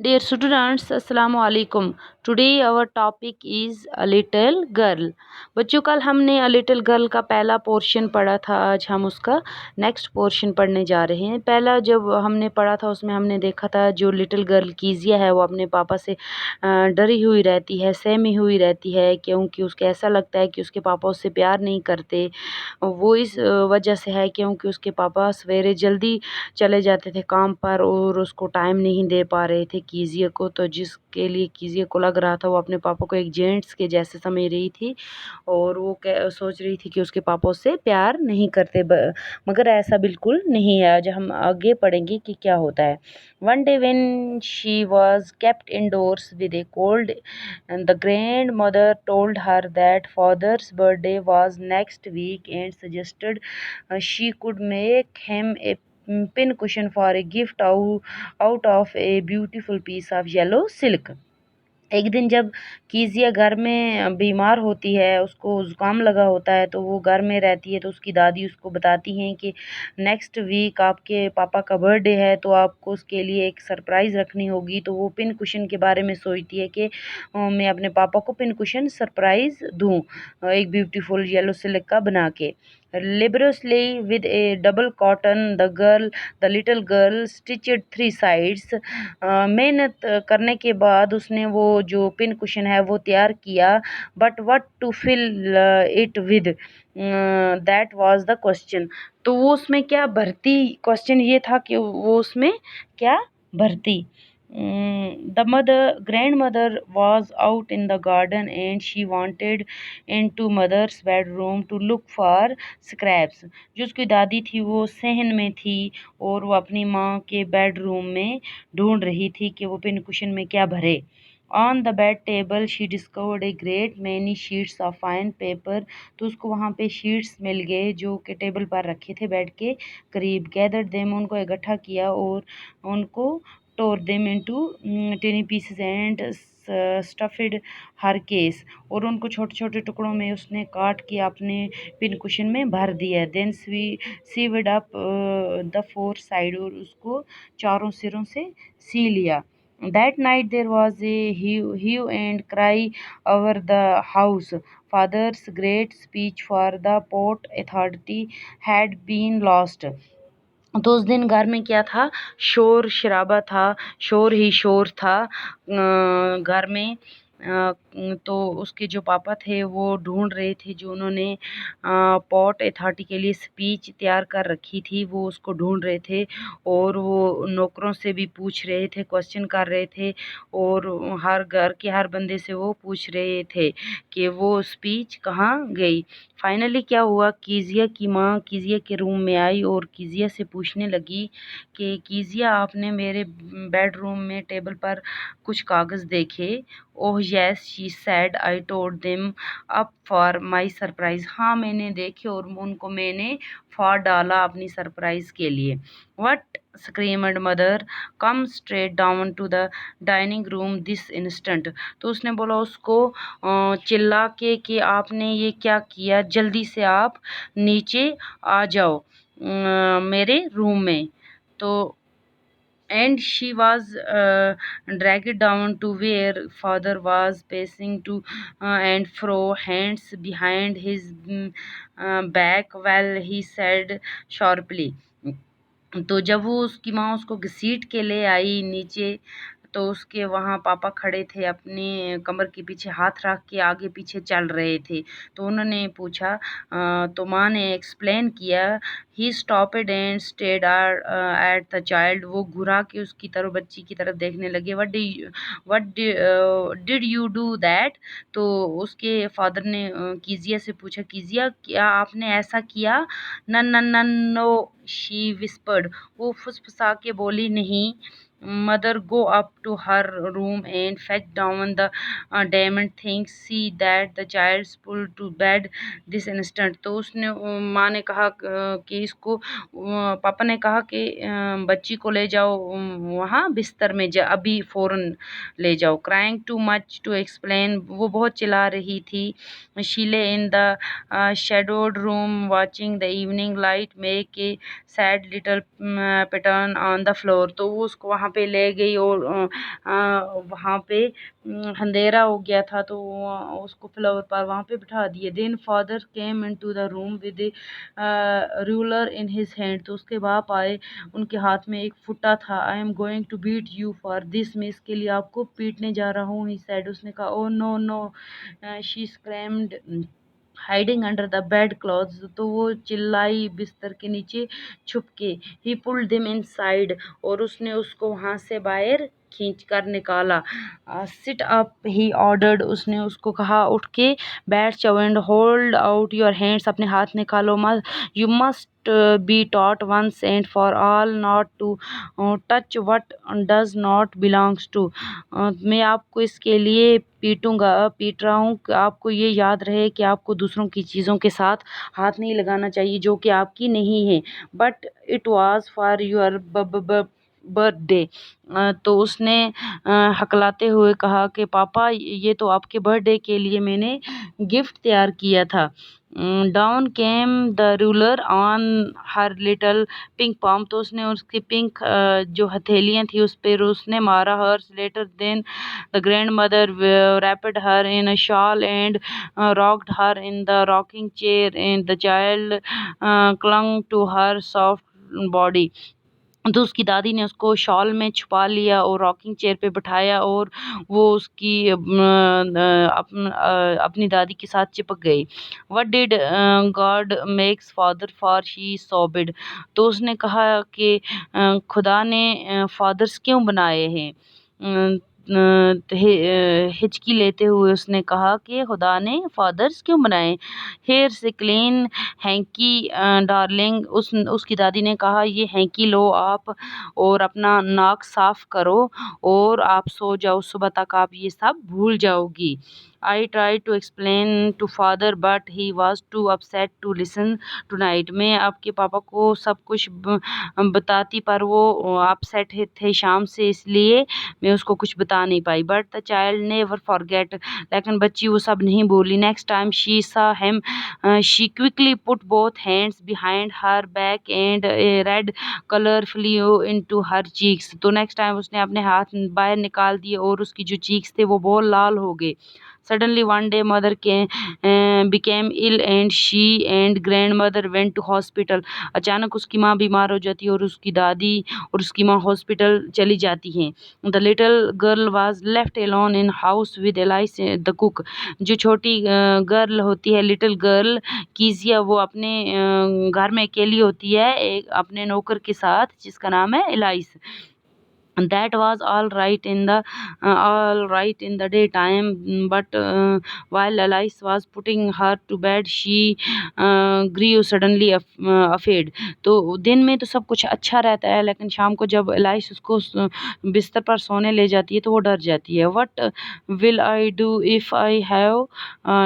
Dear students, Assalamu alaikum. Today our topic is a little girl. बच्चों कल हमने a little girl का पहला पोर्शन पढ़ा था। आज हम उसका नेक्स्ट पोर्शन पढ़ने जा रहे हैं। पहला जब हमने पढ़ा था उसमें हमने देखा था जो लिटिल गर्ल कीजिया है वो अपने पापा से डरी हुई रहती है, सहमी हुई रहती है, क्योंकि उसके ऐसा लगता है कि उसके पापा उससे प्यार नहीं करते। वो इस वजह से है क्योंकि उसके पापा सवेरे जल्दी चले जाते थे काम पर और उसको टाइम नहीं दे पा रहे थे कीजिए को, तो जिसके लिए कीजिए को लग रहा था वो अपने पापा को एक जेंट्स के जैसे समझ रही थी और वो सोच रही थी कि उसके पापा उससे प्यार नहीं करते, मगर ऐसा बिल्कुल नहीं है। आज हम आगे पढ़ेंगे कि क्या होता है। One day when she was kept indoors with a cold, the grandmother told her that father's birthday was next week and suggested she could make him a pin cushion for a gift out of a beautiful piece of yellow silk. एक दिन जब कीजिया घर में बीमार होती है, उसको ज़ुकाम लगा होता है, तो वो घर में रहती है, तो उसकी दादी उसको बताती हैं कि नेक्स्ट वीक आपके पापा का बर्थडे है, तो आपको उसके लिए एक सरप्राइज़ रखनी होगी। तो वो पिन कुशन के बारे में सोचती है कि मैं अपने पापा को पिन कुशन सरप्राइज़ दूँ, एक ब्यूटीफुल येलो सिल्क का बना के। Laboriously with a double cotton, the little girl stitched three sides. मेहनत करने के बाद उसने वो जो पिन कुशन है वो तैयार किया, but what to fill it with, that was the question. तो वो उसमें क्या भरती, क्वेश्चन ये था कि वो उसमें क्या भरती। The grandmother was out in the garden and she wanted into mother's bedroom to look for scraps. जो उसकी दादी थी वो सहन में थी और वो अपनी माँ के बेडरूम में ढूंढ रही थी कि वो पिन कुशन में क्या भरे। On the bed table she discovered a great many sheets of fine paper. तो उसको वहाँ पे शीट्स मिल गए जो कि टेबल पर रखे थे बेड के करीब। गैदर्ड देम, उनको इकट्ठा किया और उनको tore them into tiny pieces and stuffed her case, और उनको छोटे छोटे टुकड़ों में उसने काट के अपने पिन कुशन में भर दिया। Then sewed up the four side, और उसको चारों सिरों से सी लिया। That night there was a hue and cry over the house. Father's great speech for the port authority had been lost. तो उस दिन घर में क्या था, शोर शराबा था, शोर ही शोर था घर में। तो उसके जो पापा थे वो ढूंढ रहे थे, जो उन्होंने पोर्ट अथॉरिटी के लिए स्पीच तैयार कर रखी थी वो उसको ढूंढ रहे थे, और वो नौकरों से भी पूछ रहे थे, क्वेश्चन कर रहे थे, और हर घर के हर बंदे से वो पूछ रहे थे कि वो स्पीच कहाँ गई। फाइनली क्या हुआ, कीजिया की माँ कीजिया के रूम में आई और कीजिया से पूछने लगी कि कीजिया आपने मेरे बेडरूम में टेबल पर कुछ कागज़ देखे। Oh yes she said, I told them up for my surprise. हाँ मैंने देखे और उनको मैंने फाड़ डाला अपनी सरप्राइज़ के लिए। What screamed mother, come straight down to the dining room this instant. तो उसने बोला उसको चिल्ला के कि आपने ये क्या किया, जल्दी से आप नीचे आ जाओ मेरे रूम में। तो and she was dragged down to where father was pacing to and fro, hands behind his back, while he said sharply। तो जब वो उसकी माँ उसको घसीट के ले आई नीचे, तो उसके वहाँ पापा खड़े थे, अपने कमर के पीछे हाथ रख के आगे पीछे चल रहे थे। तो उन्होंने पूछा, तो माँ ने एक्सप्लेन किया। He stopped and stared at the child. वो घुरा के उसकी तरफ, बच्ची की तरफ देखने लगे। What did you do that. तो उसके फादर ने कीजिया से पूछा, कीजिया क्या आपने ऐसा किया। No no no no she whispered. वो फुसफुसा के बोली, नहीं। Mother go up to her room and fetch down the diamond things, see that the child pull to bed this instant. तो उसने माँ ने कहा कि इसको, पापा ने कहा कि बच्ची को ले जाओ वहाँ बिस्तर में, अभी फ़ौरन ले जाओ। Crying too much to explain, वो बहुत चिल्ला रही थी। She lay in the shadowed room watching the evening light make a sad little pattern on the floor. तो वो उसको वहाँ पे ले गई और वहाँ पे अंधेरा हो गया था, तो उसको फ्लोर पर वहाँ पे बिठा दिए। Then father came into the room with ruler in his hand. तो उसके बाप आए, उनके हाथ में एक फुट्टा था। I am going to beat you for this, मैं इसके लिए आपको पीटने जा रहा हूँ। ही सेड, उसने कहा। Oh no no, she screamed hiding under the bed clothes. तो वो चिल्लाई बिस्तर के नीचे छुप के। ही पुल्ड देम इनसाइड, और उसने उसको वहां से बाहर खींच कर निकाला। सिट अप ही ऑर्डर्ड, उसने उसको कहा उठ के बैठ जाओ। And hold out your hands, अपने हाथ निकालो। You must be taught once and for all not to touch what does not belongs to. मैं आपको इसके लिए पीट रहा हूँ कि आपको ये याद रहे कि आपको दूसरों की चीज़ों के साथ हाथ नहीं लगाना चाहिए जो कि आपकी नहीं है। But it was for your birthday. तो उसने हकलाते हुए कहा कि पापा, ये तो आपके बर्थडे के लिए मैंने गिफ्ट तैयार किया था। Down came the ruler on her little pink palm. तो उसने उसकी पिंक जो हथेलियाँ थी उस पर उसने मारा। Hers later then the grandmother wrapped her in a shawl and rocked her in the rocking chair, and the child clung to her soft body। तो उसकी दादी ने उसको शॉल में छुपा लिया और रॉकिंग चेयर पे बिठाया, और वो उसकी अपनी दादी के साथ चिपक गई। What did God makes father for, she sobbed. तो उसने कहा कि खुदा ने फादर्स क्यों बनाए हैं। हिचकी लेते हुए उसने कहा कि खुदा ने फादर्स क्यों बनाए। हेयर से क्लीन हैंकी डार्लिंग, उसकी दादी ने कहा ये हैंकी लो आप और अपना नाक साफ करो और आप सो जाओ, सुबह तक आप ये सब भूल जाओगी। I try to explain to father but he was too upset to listen tonight. मैं आपके पापा को सब कुछ बताती पर वो अपसेट थे शाम से, इसलिए मैं उसको कुछ बता नहीं पाई। But the child never forget, लेकिन बच्ची वो सब नहीं भूली। Next time she saw him she quickly put both hands behind her back and a red colour flew into her cheeks. तो नेक्स्ट टाइम उसने अपने हाथ बाहर निकाल दिए और उसकी जो चीक्स थे वो बहुत लाल हो गए। Suddenly one day mother became ill and she and grandmother went to hospital। अचानक उसकी माँ बीमार हो जाती है और उसकी दादी और उसकी माँ हॉस्पिटल चली जाती हैं। The little girl was left alone in house with Alice the cook। जो छोटी गर्ल होती है, लिटिल गर्ल कीजिया, वो अपने घर में अकेली होती है एक अपने नौकर के साथ जिसका नाम है alias. That was all right in the daytime, but while Alice was putting her to bed, she grew suddenly afraid। तो दिन में तो सब कुछ अच्छा रहता है, लेकिन शाम को जब एलाइस उसको बिस्तर पर सोने ले जाती है तो वो डर जाती है। What will I do if I have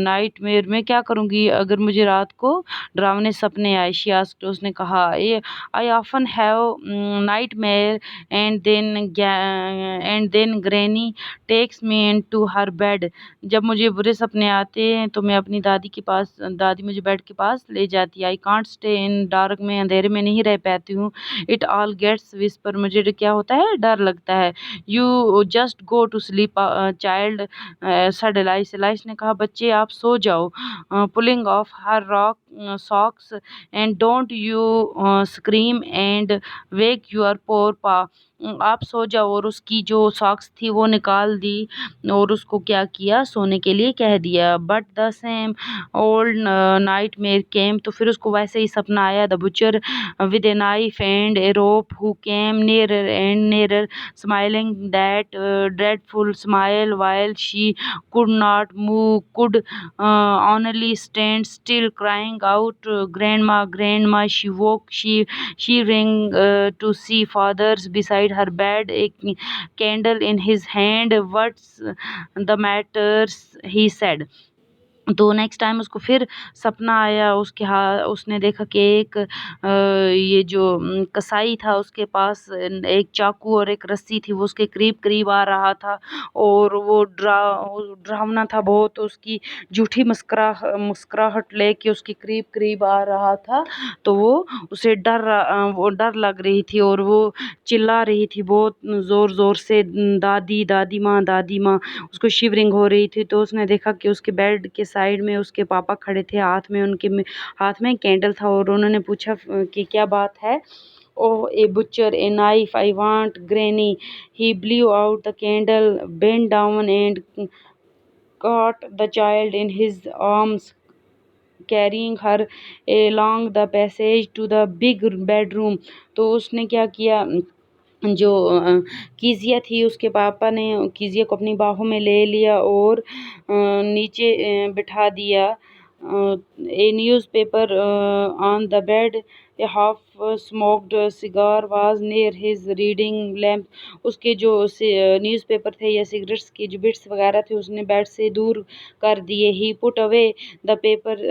nightmare? मैं क्या करूँगी अगर मुझे रात को डरावने सपने आए। She asked, उसने कहा। I often have nightmare and then granny takes me into her bed। जब मुझे बुरे सपने आते हैं तो मैं अपनी दादी मुझे बेड के पास ले जाती है। I can't stay in dark, मैं अंधेरे में नहीं रह पाती हूँ। इट ऑल गेट्स विस्पर, मुझे क्या होता है, डर लगता है। You just go to sleep child said Alice. Alice ने कहा बच्चे आप सो जाओ। Pulling off her rock socks and don't you scream and wake your poor pa. आप सो जाओ, और उसकी जो सॉक्स थी वो निकाल दी और उसको क्या किया, सोने के लिए कह दिया। But the same old nightmare came. तो फिर उसको वैसे ही सपना आया। The butcher with a knife and a rope who came nearer and nearer smiling that dreadful smile while she could not move, could only stand still, crying out, grandma, grandma। She woke, she rang to see father's beside her bed, a candle in his hand. What's the matter, he said। तो नेक्स्ट time उसको फिर सपना आया, उसने देखा कि एक ये जो कसाई था उसके पास एक चाकू और एक रस्सी थी, वो उसके करीब-करीब आ रहा था और वो डरावना था बहुत, उसकी झूठी मुस्कुराहट लेके उसके करीब-करीब आ रहा था। तो उसे वो डर लग रही थी और वो चिल्ला रही थी बहुत ज़ोर-ज़ोर से, दादी, दादी माँ, दादी माँ। उसको शिवरिंग हो रही थी। तो उसने देखा कि उसके बेड के साइड में उसके पापा खड़े थे, हाथ में कैंडल था और उन्होंने पूछा कि क्या बात है? ओह, ए butcher, a knife, I want granny. He blew out the candle, bent down and caught the child in his arms, carrying her along the passage to the big bedroom. तो उसने क्या किया, जो कीजिया थी, उसके पापा ने कीजिया को अपनी बाहों में ले लिया और नीचे बिठा दिया। ए newspaper on the bed, A half smoked cigar was near his reading lamp. उसके जो न्यूज़पेपर थे या सिगरेट्स की जो बिट्स वगैरह थे उसने बेड से दूर कर दिए। ही पुट अवे द पेपर,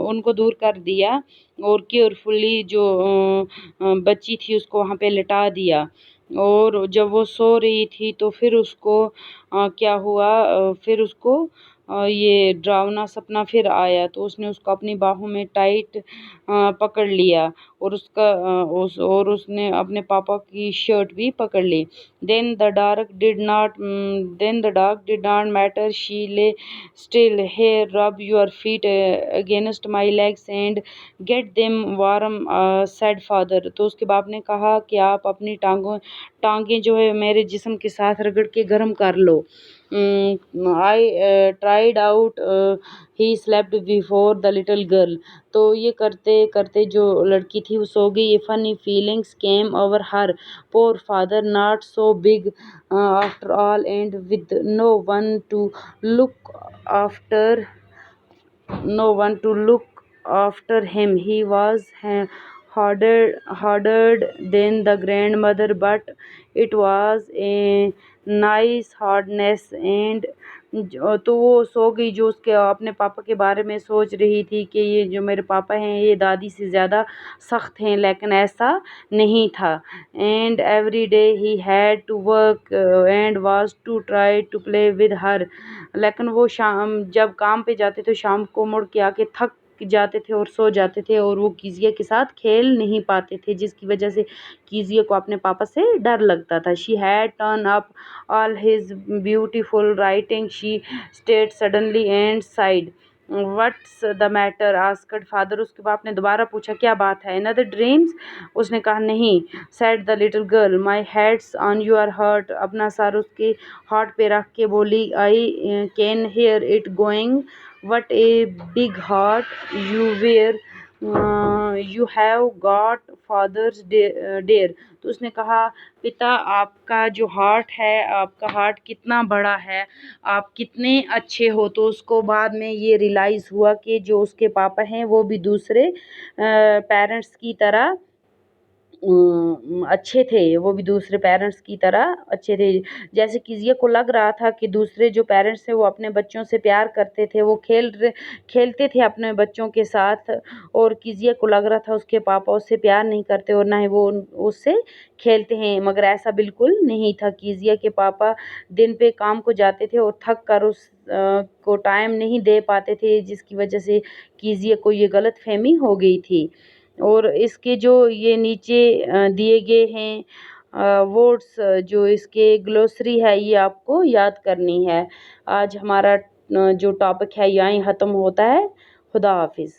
उनको दूर कर दिया और केयरफुली जो बच्ची थी उसको वहाँ पे लिटा दिया। और जब वो सो रही थी तो फिर उसको क्या हुआ, फिर उसको ये डरावना सपना फिर आया। तो उसने उसको अपनी बाहों में टाइट पकड़ लिया और उसने अपने पापा की शर्ट भी पकड़ ली। Then the dark did not matter. She lay still. Here, rub your feet against my legs and get them warm, said father. तो उसके बाप ने कहा कि आप अपनी टांगें जो है मेरे जिस्म के साथ रगड़ के गर्म कर लो। I tried out. He slept before the little girl. तो ये करते करते जो लड़की थी वो सो गई। Funny feelings came over her. Poor father, not so big after all, and with after no one to look after him. He was harder than the grandmother, but it was a nice hardness. And तो वो सो गई, जो उसके अपने पापा के बारे में सोच रही थी कि ये जो मेरे पापा हैं ये दादी से ज़्यादा सख्त हैं, लेकिन ऐसा नहीं था। And every day he had to work and was to try to play with her. लेकिन वो शाम जब काम पे जाते थे शाम को मुड़ के आके थक जाते थे और सो जाते थे और वो कीजिया के साथ खेल नहीं पाते थे, जिसकी वजह से कीजिया को अपने पापा से डर लगता था। She had turn up all his beautiful writing. She stayed suddenly and sighed. What's the matter, asked father. उसके बाप ने दोबारा पूछा क्या बात है? Another dreams? उसने कहा नहीं। Said the little girl, my head's on your heart. अपना सर उसके हार्ट पे रख के बोली, I can hear it going. What a big heart you where you have got, father's dear. तो उसने कहा पिता, आपका जो हार्ट है, आपका हार्ट कितना बड़ा है, आप कितने अच्छे हो। तो उसको बाद में ये रियलाइज़ हुआ कि जो उसके पापा हैं वो भी दूसरे पेरेंट्स की तरह अच्छे थे, वो भी दूसरे पेरेंट्स की तरह अच्छे थे। जैसे कीजिया को लग रहा था कि दूसरे जो पेरेंट्स थे वो अपने बच्चों से प्यार करते थे, वो खेलते थे अपने बच्चों के साथ, और कीजिया को लग रहा था उसके पापा उससे प्यार नहीं करते और ना ही वो उससे खेलते हैं, मगर ऐसा बिल्कुल नहीं था। कीजिया के पापा दिन पे काम को जाते थे और थक कर को टाइम नहीं दे पाते थे, जिसकी वजह से कीजिया को ये गलतफ़हमी हो गई थी। और इसके जो ये नीचे दिए गए हैं वर्ड्स, जो इसके ग्लोसरी है ये आपको याद करनी है। आज हमारा जो टॉपिक है यहीं ख़त्म होता है। खुदा हाफिज़।